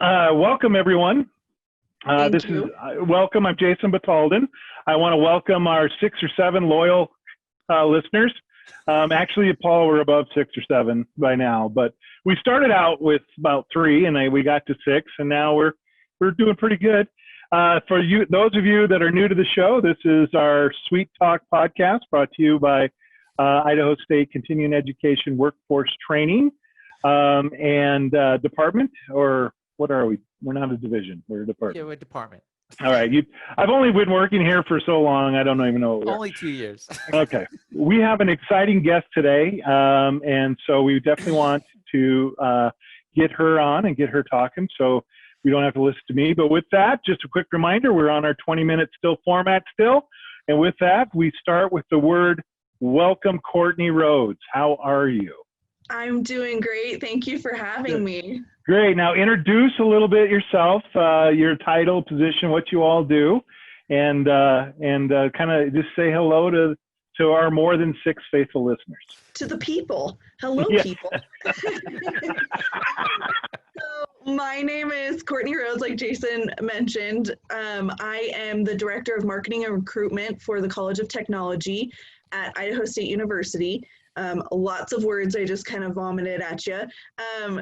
Welcome, everyone. Thank you. Welcome. I'm Jason Batalden. I want to welcome our 6 or 7 loyal listeners. Actually, Paul, we're above 6 or 7 by now, but we started out with about 3, and we got to 6, and now we're doing pretty good. For you, those of you that are new to the show, this is our Sweet Talk podcast brought to you by Idaho State Continuing Education Workforce Training and Department, or what are we? We're not a division. We're a department. Yeah, we're a department. All right. I've only been working here for so long. I don't even know. Only 2 years. Okay. We have an exciting guest today. And so we definitely want to get her on and get her talking so we don't have to listen to me. But with that, just a quick reminder, we're on our 20-minute still format still. And with that, we start with the word welcome, Courtney Rhodes. How are you? I'm doing great. Thank you for having me. Great. Now introduce a little bit yourself, your title, position, what you all do, and kind of just say hello to our more than 6 faithful listeners. To the people. Hello, people. So my name is Courtney Rhodes, like Jason mentioned. I am the Director of Marketing and Recruitment for the College of Technology at Idaho State University. Lots of words I just kind of vomited at you.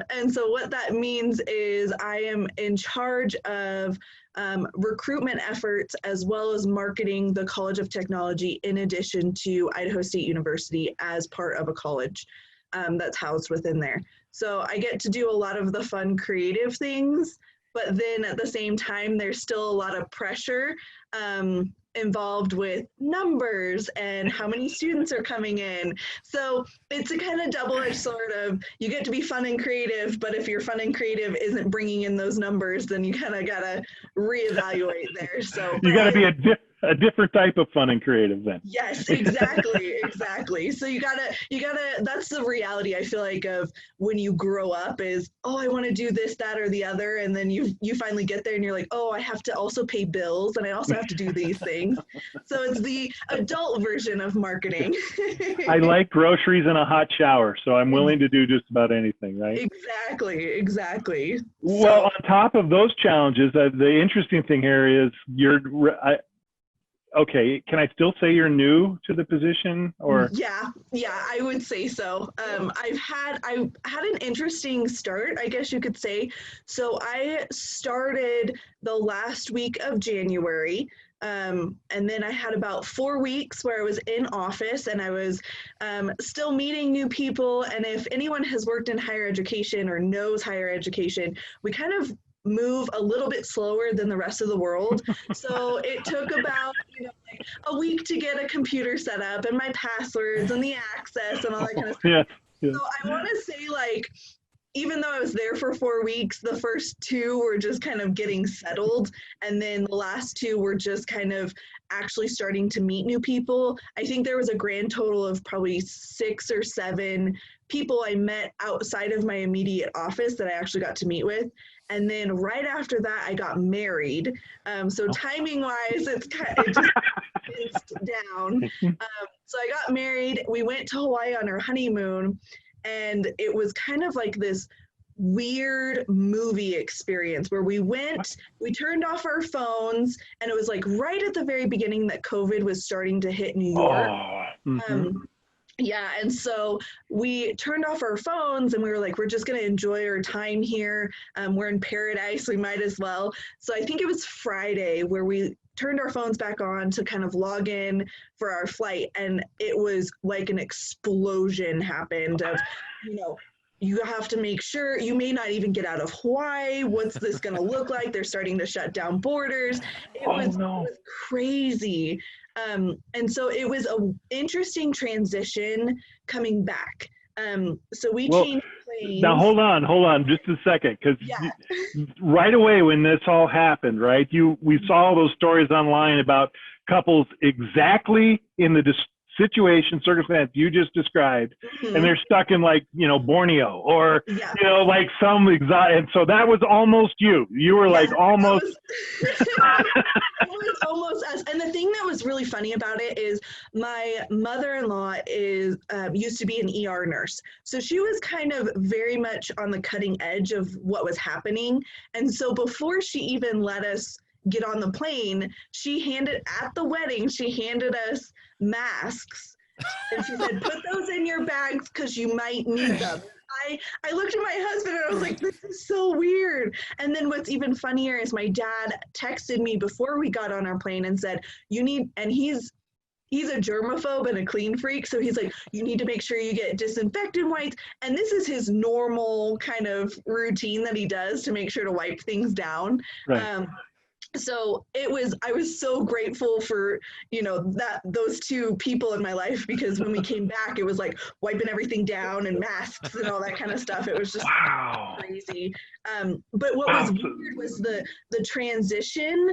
And so what that means is I am in charge of recruitment efforts as well as marketing the College of Technology in addition to Idaho State University as part of a college that's housed within there. So I get to do a lot of the fun creative things, but then at the same time, there's still a lot of pressure involved with numbers and how many students are coming in. So it's a kind of double-edged sword of you get to be fun and creative, but if your fun and creative isn't bringing in those numbers, then you kind of got to reevaluate there. So you got to be a different type of fun and creative then. Yes, exactly, exactly. So you gotta, that's the reality I feel like of when you grow up is, oh, I want to do this, that, or the other. And then you finally get there and you're like, oh, I have to also pay bills and I also have to do these things. So it's the adult version of marketing. I like groceries and a hot shower, so I'm willing to do just about anything, right? Exactly. Well, on top of those challenges, the interesting thing here is okay, can I still say you're new to the position, or? Yeah, I would say so. I had an interesting start, I guess you could say. So I started the last week of January, and then I had about 4 weeks where I was in office and I was still meeting new people. And if anyone has worked in higher education or knows higher education, we kind of move a little bit slower than the rest of the world. So it took about, like a week to get a computer set up and my passwords and the access and all that kind of stuff. Yeah. So I want to say, like, even though I was there for 4 weeks, the first 2 were just kind of getting settled. And then the last 2 were just kind of actually starting to meet new people. I think there was a grand total of probably 6 or 7 people I met outside of my immediate office that I actually got to meet with. And then right after that, I got married. So timing wise, it just pinched down. So I got married. We went to Hawaii on our honeymoon. And it was kind of like this weird movie experience where we turned off our phones, and it was like right at the very beginning that COVID was starting to hit New York. Yeah, and so we turned off our phones and we were like, we're just going to enjoy our time here. We're in paradise, we might as well. So I think it was Friday where we turned our phones back on to kind of log in for our flight. And it was like an explosion happened of, you have to make sure you may not even get out of Hawaii. What's this going to look like? They're starting to shut down borders. It was crazy. And so it was an interesting transition coming back. So we changed planes. Now hold on just a second, because right away when this all happened, right, we saw those stories online about couples exactly in the situation, circumstance you just described, and they're stuck in like, Borneo or, Yeah. like some exotic. And so that was almost you. You were like almost. It was almost us. And the thing that was really funny about it is my mother-in-law used to be an ER nurse. So she was kind of very much on the cutting edge of what was happening. And so before she even let us get on the plane, at the wedding, she handed us masks. And she said, put those in your bags because you might need them. I looked at my husband and I was like, this is so weird. And then what's even funnier is my dad texted me before we got on our plane and said, and he's a germaphobe and a clean freak. So he's like, you need to make sure you get disinfectant wipes. And this is his normal kind of routine that he does to make sure to wipe things down. Right. So I was so grateful for, those two people in my life, because when we came back, it was like wiping everything down and masks and all that kind of stuff. It was just crazy. But what was weird was the transition.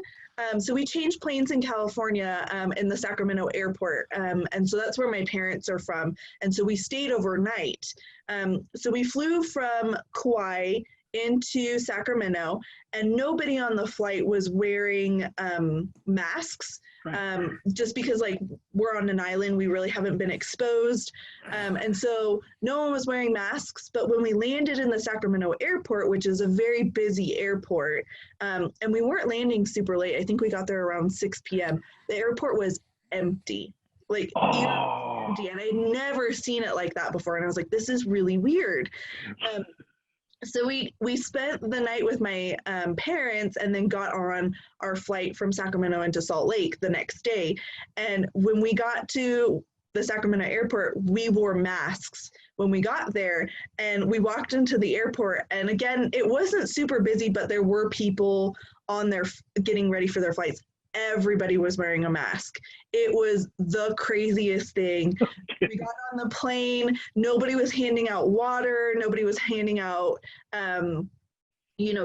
So we changed planes in California in the Sacramento airport. And so that's where my parents are from. And so we stayed overnight. So we flew from Kauai into Sacramento, and nobody on the flight was wearing masks, just because like we're on an island, we really haven't been exposed. And so no one was wearing masks. But when we landed in the Sacramento airport, which is a very busy airport, and we weren't landing super late, I think we got there around 6 p.m. The airport was empty. Like empty, and I'd never seen it like that before. And I was like, this is really weird. So we spent the night with my parents, and then got on our flight from Sacramento into Salt Lake the next day. And when we got to the Sacramento airport, we wore masks when we got there, and we walked into the airport. And again, it wasn't super busy, but there were people on there getting ready for their flights. Everybody was wearing a mask. It was the craziest thing. We got on the plane. Nobody was handing out water. Nobody was handing out,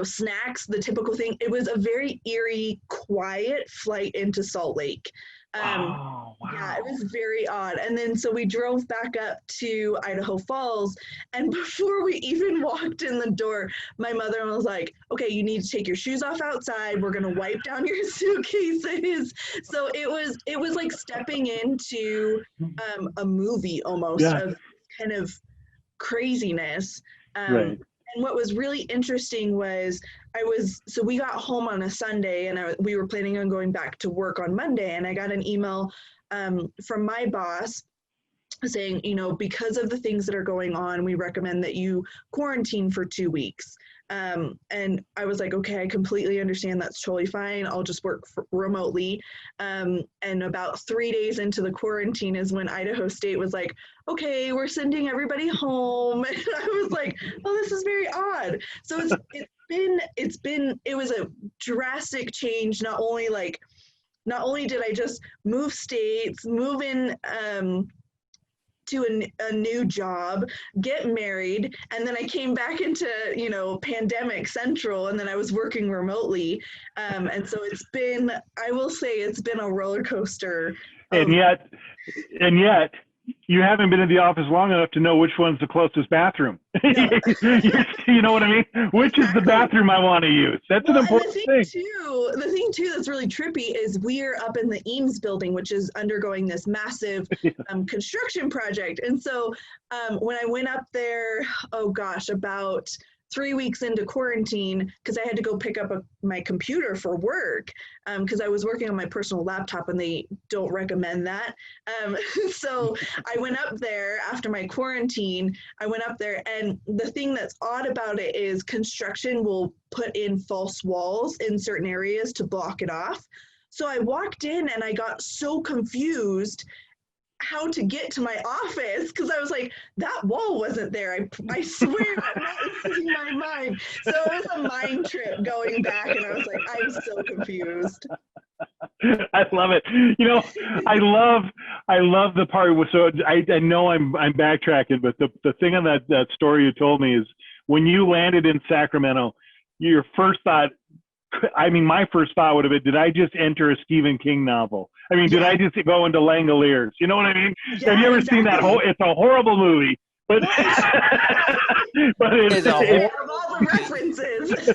snacks, the typical thing. It was a very eerie, quiet flight into Salt Lake. Yeah, it was very odd. And then so we drove back up to Idaho Falls, and before we even walked in the door, my mother was like, okay, you need to take your shoes off outside. We're going to wipe down your suitcases. So it was like stepping into a movie almost, of kind of craziness. Right. And what was really interesting was so we got home on a Sunday, and we were planning on going back to work on Monday, and I got an email from my boss saying, because of the things that are going on, we recommend that you quarantine for 2 weeks. And I was like, okay, I completely understand. That's totally fine. I'll just work remotely. And about 3 days into the quarantine is when Idaho State was like, okay, we're sending everybody home. And I was like, oh, this is very odd. So it was a drastic change. Not only did I just move states, move in, to a new job, get married, and then I came back into pandemic central, and then I was working remotely, and so I will say it's been a roller coaster. And yet you haven't been in the office long enough to know which one's the closest bathroom. No. You know what I mean? Which is the bathroom I want to use? That's an important thing. The thing too that's really trippy is we're up in the Eames building, which is undergoing this massive construction project. And so when I went up there, about 3 weeks into quarantine, because I had to go pick up my computer for work, because I was working on my personal laptop, and they don't recommend that. So I went up there after my quarantine. I went up there, and the thing that's odd about it is construction will put in false walls in certain areas to block it off. So I walked in, and I got so confused how to get to my office, because I was like, that wall wasn't there. I swear I'm not losing my mind. So it was a mind trip going back, and I was like, I'm so confused. I love it. I love the part. So I know I'm backtracking, but the thing on that story you told me is when you landed in Sacramento, your first thought I mean, my first thought would have been, did I just enter a Stephen King novel? I mean, did I just go into Langoliers? You know what I mean? Yeah, have you ever seen that whole? It's a horrible movie, but but It's a of all the references.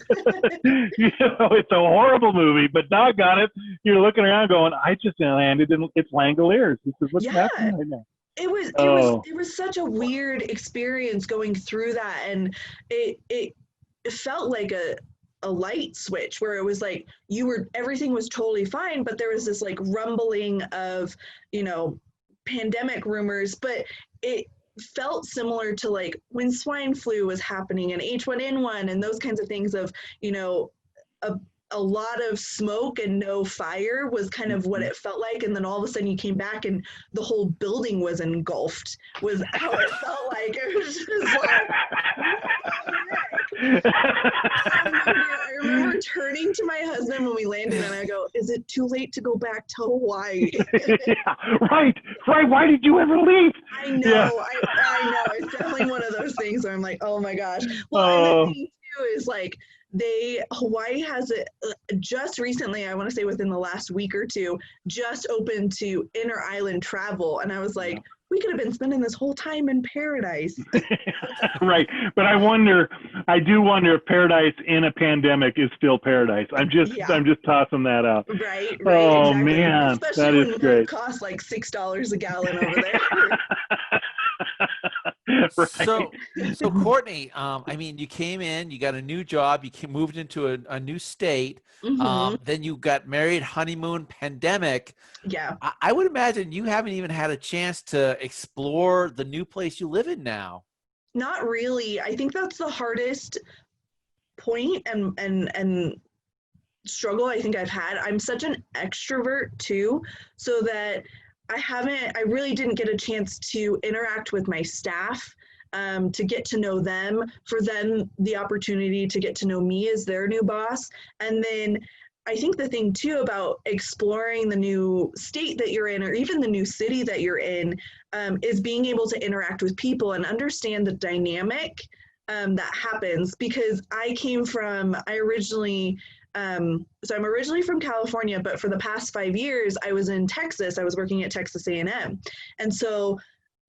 it's a horrible movie. But doggone it, you're looking around going, I just landed in it's Langoliers. This is what's happening right now. It was such a weird experience going through that, and it felt like a light switch where it was like everything was totally fine, but there was this like rumbling of, pandemic rumors, but it felt similar to like when swine flu was happening and H1N1 and those kinds of things of, a lot of smoke and no fire was kind of what it felt like. And then all of a sudden you came back and the whole building was engulfed, was how it felt like. It was just like, I remember turning to my husband when we landed and I go, is it too late to go back to Hawaii? Right. Why did you ever leave? I know. Yeah. I know. It's definitely one of those things where I'm like, oh my gosh. Well, and the thing too is like, Hawaii has just recently, I want to say within the last week or two, just opened to inter-island travel. And I was like, we could have been spending this whole time in paradise. Right. But I do wonder if paradise in a pandemic is still paradise. I'm just tossing that out. Right. Oh, exactly. Man, especially that is when great. It costs like $6 a gallon over there. Right. So Courtney, I mean, you came in, you got a new job, moved into a new state, then you got married, honeymoon, pandemic. Yeah. I would imagine you haven't even had a chance to explore the new place you live in now. Not really. I think that's the hardest point and struggle I think I've had. I'm such an extrovert too, so that I really didn't get a chance to interact with my staff, to get to know them, for them the opportunity to get to know me as their new boss. And then I think the thing too about exploring the new state that you're in, or even the new city that you're in, is being able to interact with people and understand the dynamic that happens. Because I'm originally from California, but for the past 5 years, I was in Texas. I was working at Texas A&M. And so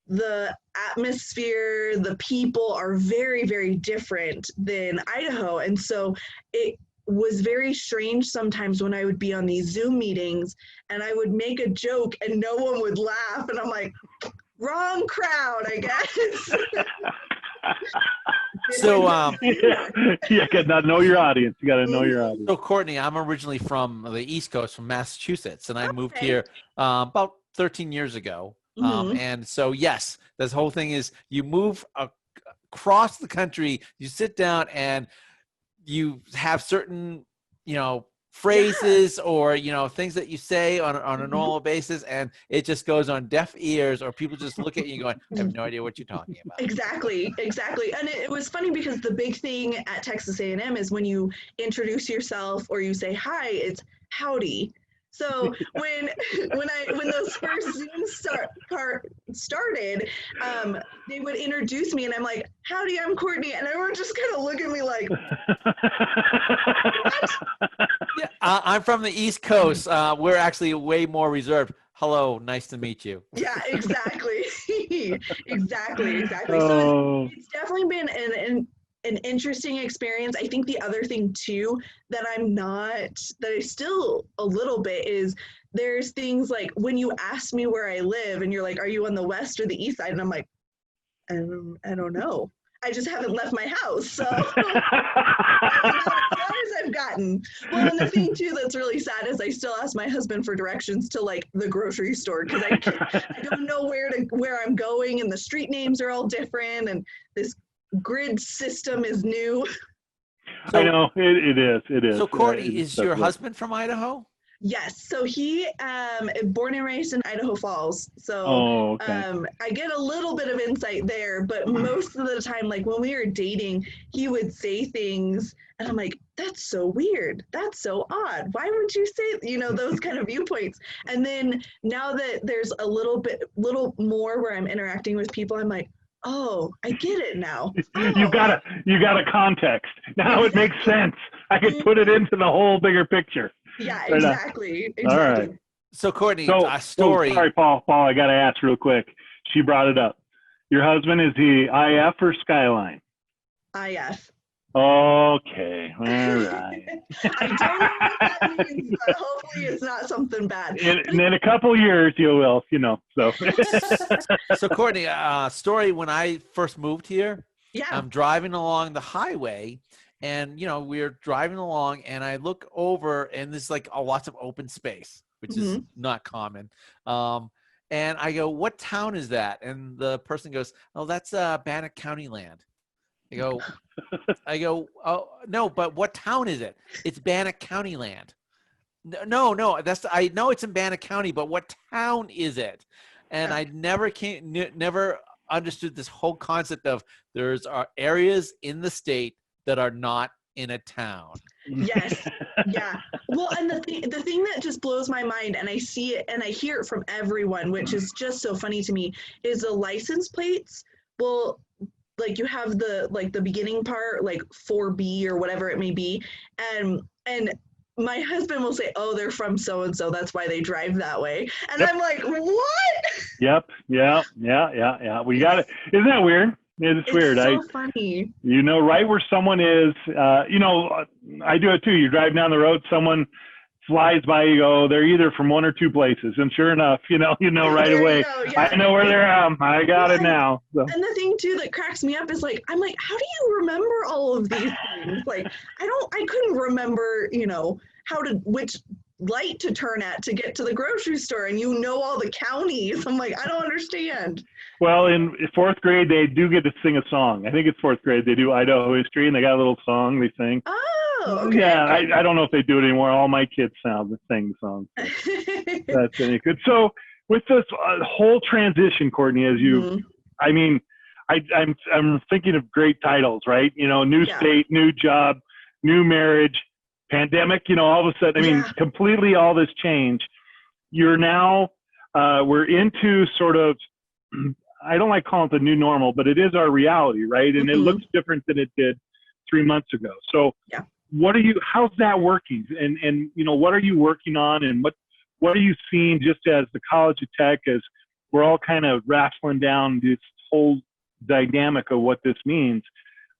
the atmosphere, the people are very, very different than Idaho. And so it was very strange sometimes when I would be on these Zoom meetings and I would make a joke and no one would laugh. And I'm like, wrong crowd, I guess. So you gotta know your audience. You gotta know your audience. So Courtney, I'm originally from the East Coast, from Massachusetts, and I moved here about 13 years ago. And so yes, this whole thing is you move across the country, you sit down and you have certain, phrases or, things that you say on a normal basis, and it just goes on deaf ears, or people just look at you going, I have no idea what you're talking about. Exactly. And it was funny because the big thing at Texas A&M is when you introduce yourself or you say hi, it's howdy. So when those first Zooms started, they would introduce me and I'm like, howdy, I'm Courtney. And everyone just kind of look at me like, what? Yeah, I'm from the East Coast. We're actually way more reserved. Hello, nice to meet you. Yeah, exactly. exactly. So it's definitely been an interesting experience. I think the other thing too that I still a little bit is there's things like when you ask me where I live and you're like, are you on the west or the east side? And I'm like, I don't know. I just haven't left my house. So that's as far as I've gotten. Well, and the thing too that's really sad is I still ask my husband for directions to like the grocery store because I don't know where I'm going, and the street names are all different, and this grid system is new. I know it is. So Courtney, is your husband from Idaho? Yes. So he born and raised in Idaho Falls. So I get a little bit of insight there, but most of the time, like when we were dating, he would say things and I'm like, that's so weird. That's so odd. Why would you say, those kind of viewpoints? And then now that there's a little more where I'm interacting with people, I'm like, Oh, I get it now. You got a context. Now it makes sense. I could put it into the whole bigger picture. Yeah, Right on. exactly. All right. So Courtney, So, a story. sorry, Paul, I got to ask real quick. She brought it up. Your husband, is he IF or Skyline? IF. Okay, all right. I don't know what that means, but hopefully it's not something bad. In a couple years, you will, so. So Courtney, story when I first moved here, Yeah. I'm driving along the highway and, we're driving along and I look over and there's like lots of open space, which is not common. And I go, what town is that? And the person goes, oh, that's Bannock County land. I go, oh, no, but what town is it? It's Bannock County land. No, I know it's in Bannock County, but what town is it? And I never understood this whole concept of there's areas in the state that are not in a town. Yes. Yeah. Well, and the thing that just blows my mind, and I see it and I hear it from everyone, which is just so funny to me, is the license plates. Well, like you have the beginning part, like 4B or whatever it may be, and my husband will say, oh, they're from so and so, that's why they drive that way, and I'm like, what? Yep. Yeah. We got it. Isn't that weird? It's weird. So funny. Right where someone is. I do it too. You drive down the road, someone flies by, you go, they're either from one or two places, and sure enough, right away. Yeah. I know where they're at. I got it now. So. And the thing too that cracks me up is I'm like, how do you remember all of these things? Like, I couldn't remember, which light to turn at to get to the grocery store, and all the counties. I'm like, I don't understand. Well, in fourth grade, they do get to sing a song. I think it's fourth grade. They do Idaho history, and they got a little song they sing. Oh, okay. Yeah, I don't know if they do it anymore. All my kids sing the song. That's any good. So with this whole transition, Courtney, as you, I'm thinking of great titles, right? New state, new job, new marriage, pandemic. All of a sudden, completely all this change. You're now, we're into sort of, I don't like calling it the new normal, but it is our reality, right? And it looks different than it did 3 months ago. So how's that working? And what are you working on, and what are you seeing just as the College of Tech, as we're all kind of wrestling down this whole dynamic of what this means?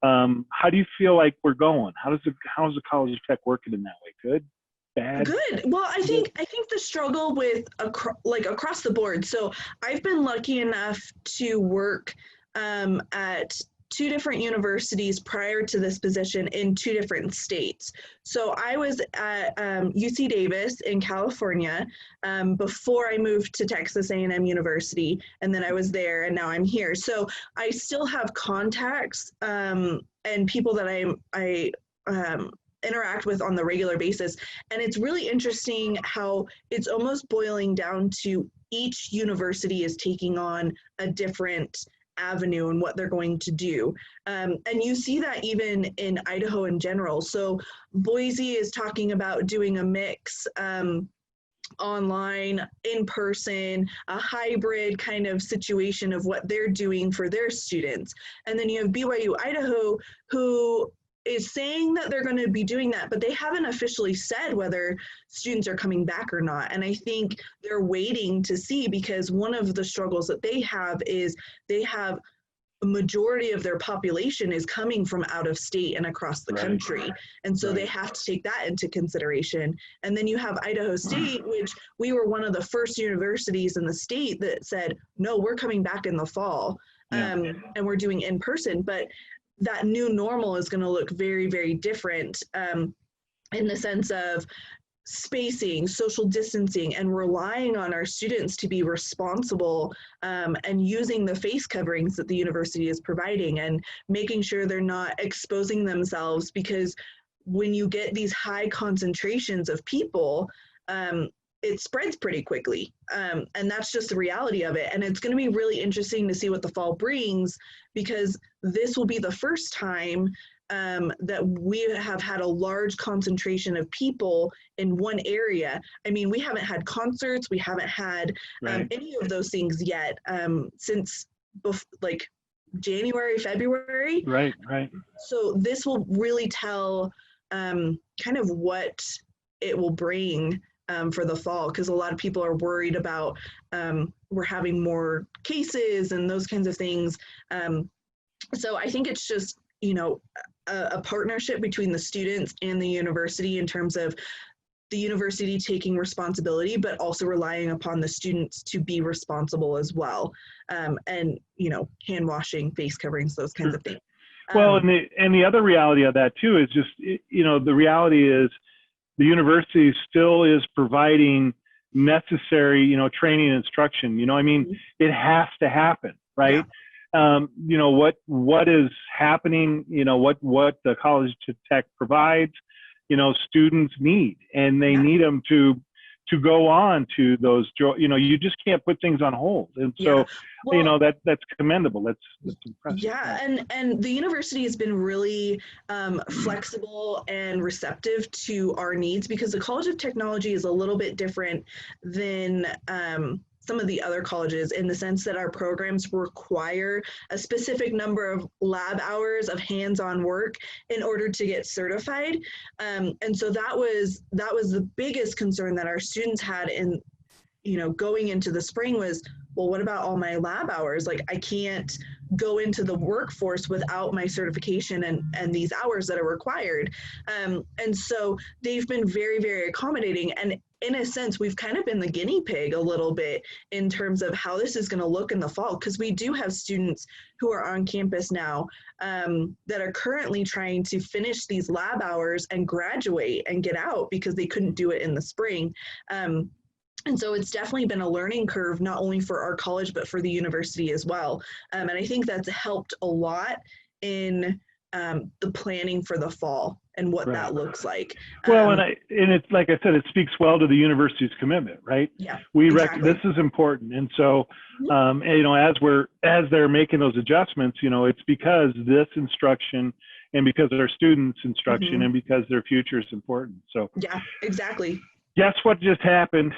How do you feel like we're going? How's the College of Tech working in that way? Good? Bad? Good. Well, I think the struggle with across the board. So I've been lucky enough to work at 2 different universities prior to this position in 2 different states. So I was at UC Davis in California before I moved to Texas A&M University, and then I was there, and now I'm here. So I still have contacts and people that I interact with on the regular basis, and it's really interesting how it's almost boiling down to each university is taking on a different avenue and what they're going to do. And you see that even in Idaho in general. So Boise is talking about doing a mix online, in person, a hybrid kind of situation of what they're doing for their students. And then you have BYU Idaho, who is saying that they're going to be doing that, but they haven't officially said whether students are coming back or not. And I think they're waiting to see, because one of the struggles that they have is they have a majority of their population is coming from out of state and across the country. And so they have to take that into consideration. And then you have Idaho State, which we were one of the first universities in the state that said, no, we're coming back in the fall and we're doing in person. But that new normal is going to look very, very different in the sense of spacing, social distancing, and relying on our students to be responsible and using the face coverings that the university is providing, and making sure they're not exposing themselves, because when you get these high concentrations of people, it spreads pretty quickly. And that's just the reality of it. And it's going to be really interesting to see what the fall brings, because this will be the first time that we have had a large concentration of people in one area. I mean, we haven't had concerts, we haven't had any of those things yet since January, February. Right. So this will really tell kind of what it will bring for the fall, because a lot of people are worried about we're having more cases and those kinds of things. So I think it's just, a partnership between the students and the university in terms of the university taking responsibility, but also relying upon the students to be responsible as well. And, hand washing, face coverings, those kinds of things. Well, and the other reality of that too is just, the reality is the university still is providing necessary, training and instruction. It has to happen, right? Yeah. What is happening, what the College to Tech provides, students need, and they need them to go on to those, you just can't put things on hold. And so, that's commendable. That's impressive. Yeah. And the university has been really flexible and receptive to our needs, because the College of Technology is a little bit different than some of the other colleges, in the sense that our programs require a specific number of lab hours of hands-on work in order to get certified. And so that was the biggest concern that our students had in, going into the spring was, well, what about all my lab hours? Like, I can't go into the workforce without my certification and these hours that are required. And so they've been very, very accommodating. And in a sense, we've kind of been the guinea pig a little bit in terms of how this is going to look in the fall, because we do have students who are on campus now that are currently trying to finish these lab hours and graduate and get out because they couldn't do it in the spring. And so it's definitely been a learning curve, not only for our college, but for the university as well. And I think that's helped a lot in the planning for the fall and what that looks like. Well, and it's like I said, it speaks well to the university's commitment, right? Yeah, we this is important, and so as they're making those adjustments, it's because this instruction and because of our students' instruction and because their future is important. So yeah, exactly. Guess what just happened?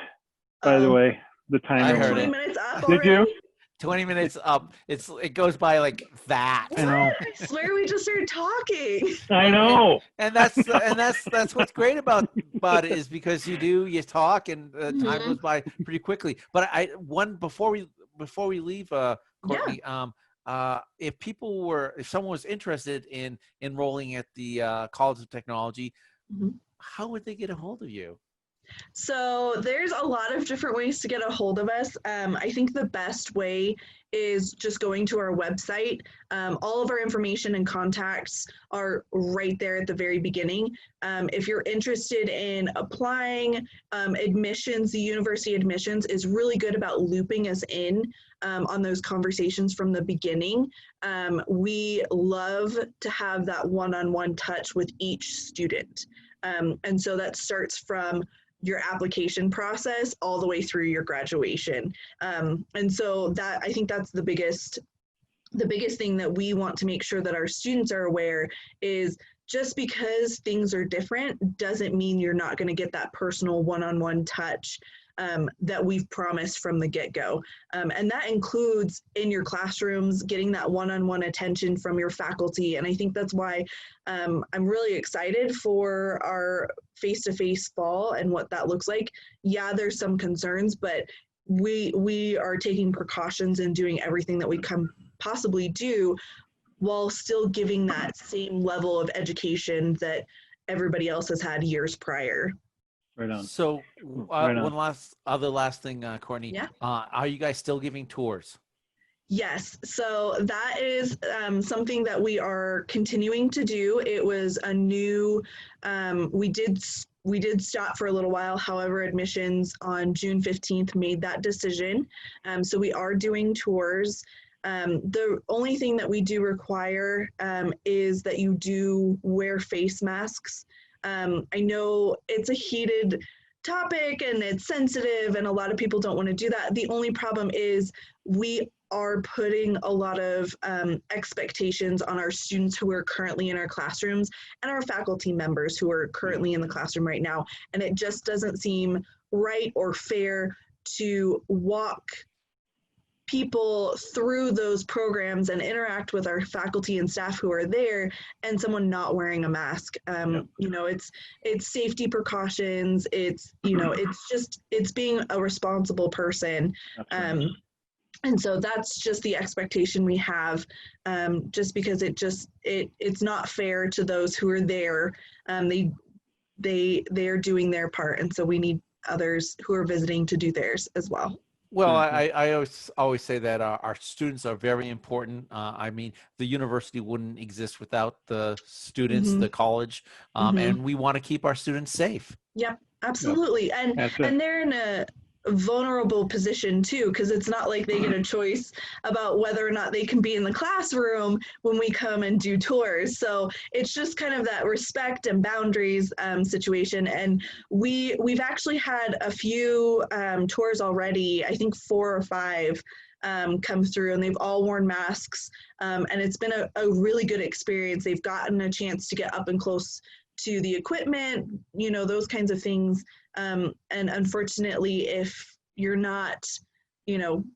By the way, the timer. I heard 20 it. minutes up Did already? you? 20 minutes up. It goes by like that. I know. I swear we just started talking. I know. And that's what's great about it, is because you talk and time goes by pretty quickly. But before we leave, Courtney, if someone was interested in enrolling at the College of Technology, how would they get a hold of you? So there's a lot of different ways to get a hold of us. I think the best way is just going to our website. All of our information and contacts are right there at the very beginning. If you're interested in applying admissions, the university admissions is really good about looping us in on those conversations from the beginning. We love to have that one-on-one touch with each student. And so that starts from your application process all the way through your graduation. And so that, I think that's the biggest thing that we want to make sure that our students are aware is, just because things are different doesn't mean you're not going to get that personal one-on-one touch that we've promised from the get-go. And that includes in your classrooms, getting that one-on-one attention from your faculty. And I think that's why I'm really excited for our face-to-face fall and what that looks like. Yeah, there's some concerns, but we are taking precautions and doing everything that we can possibly do while still giving that same level of education that everybody else has had years prior. Right on. So one last thing, Courtney. Yeah. Are you guys still giving tours? Yes. So that is something that we are continuing to do. It was a new, we did stop for a little while. However, admissions on June 15th made that decision. So we are doing tours. The only thing that we do require is that you do wear face masks. I know it's a heated topic and it's sensitive and a lot of people don't want to do that. The only problem is we are putting a lot of expectations on our students who are currently in our classrooms and our faculty members who are currently in the classroom right now. And it just doesn't seem right or fair to walk people through those programs and interact with our faculty and staff who are there, and someone not wearing a mask. It's safety precautions. It's it's being a responsible person. And so that's just the expectation we have, just because it's not fair to those who are there. They're doing their part, and so we need others who are visiting to do theirs as well. Well, I always say that our students are very important. I mean, the university wouldn't exist without the students, the college, and we want to keep our students safe. Yep, absolutely. Yep. And they're in a vulnerable position too, because it's not like they get a choice about whether or not they can be in the classroom when we come and do tours. So it's just kind of that respect and boundaries situation. And we've actually had a few tours already, I think 4 or 5 come through, and they've all worn masks, and it's been a really good experience. They've gotten a chance to get up and close to the equipment, those kinds of things. And unfortunately, if you're not,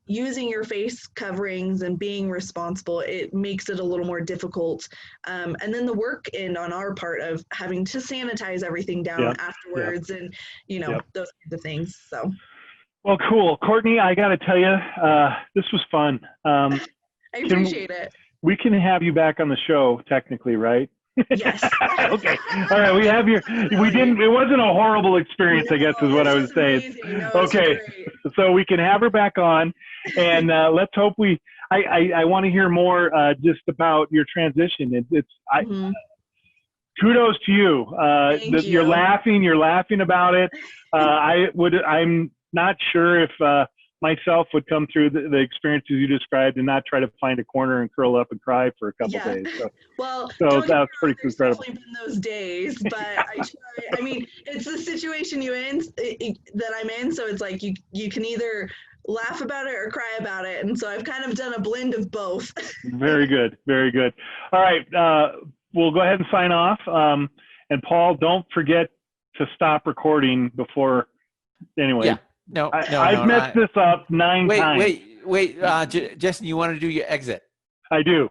using your face coverings and being responsible, it makes it a little more difficult. And then the work on our part of having to sanitize everything down afterwards and, those kinds of things. So. Well, cool. Courtney, I got to tell you, this was fun. I appreciate it. We can have you back on the show technically, right? Yes. Okay. All right. It wasn't a horrible experience, I guess is what I was saying. No, okay. So we can have her back on, and let's hope I want to hear more just about your transition. Kudos to you. Thank you. You're laughing about it. I'm not sure if myself would come through the experiences you described and not try to find a corner and curl up and cry for a couple days. So that's pretty incredible. Definitely been those days, but I try. I mean, it's the situation that I'm in, so it's like you can either laugh about it or cry about it, and so I've kind of done a blend of both. Very good, very good. All right, we'll go ahead and sign off. And Paul, don't forget to stop recording before. Anyway. Yeah. No, I've messed this up 9 times. Wait, Justin, you want to do your exit? I do.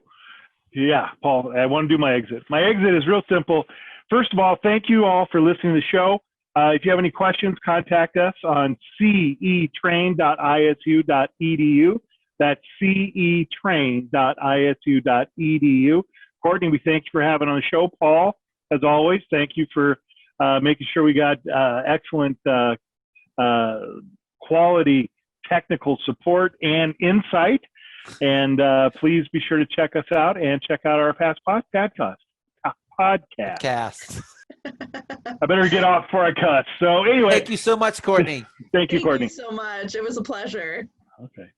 Yeah, Paul, I want to do my exit. My exit is real simple. First of all, thank you all for listening to the show. If you have any questions, contact us on cetrain.isu.edu. That's cetrain.isu.edu. Courtney, we thank you for having on the show. Paul, as always, thank you for making sure we got excellent quality technical support and insight. And please be sure to check us out and check out our past podcast. I better get off before I cuss. So anyway. Thank you so much, Courtney. Thank you, Courtney. Thank you so much. It was a pleasure. Okay.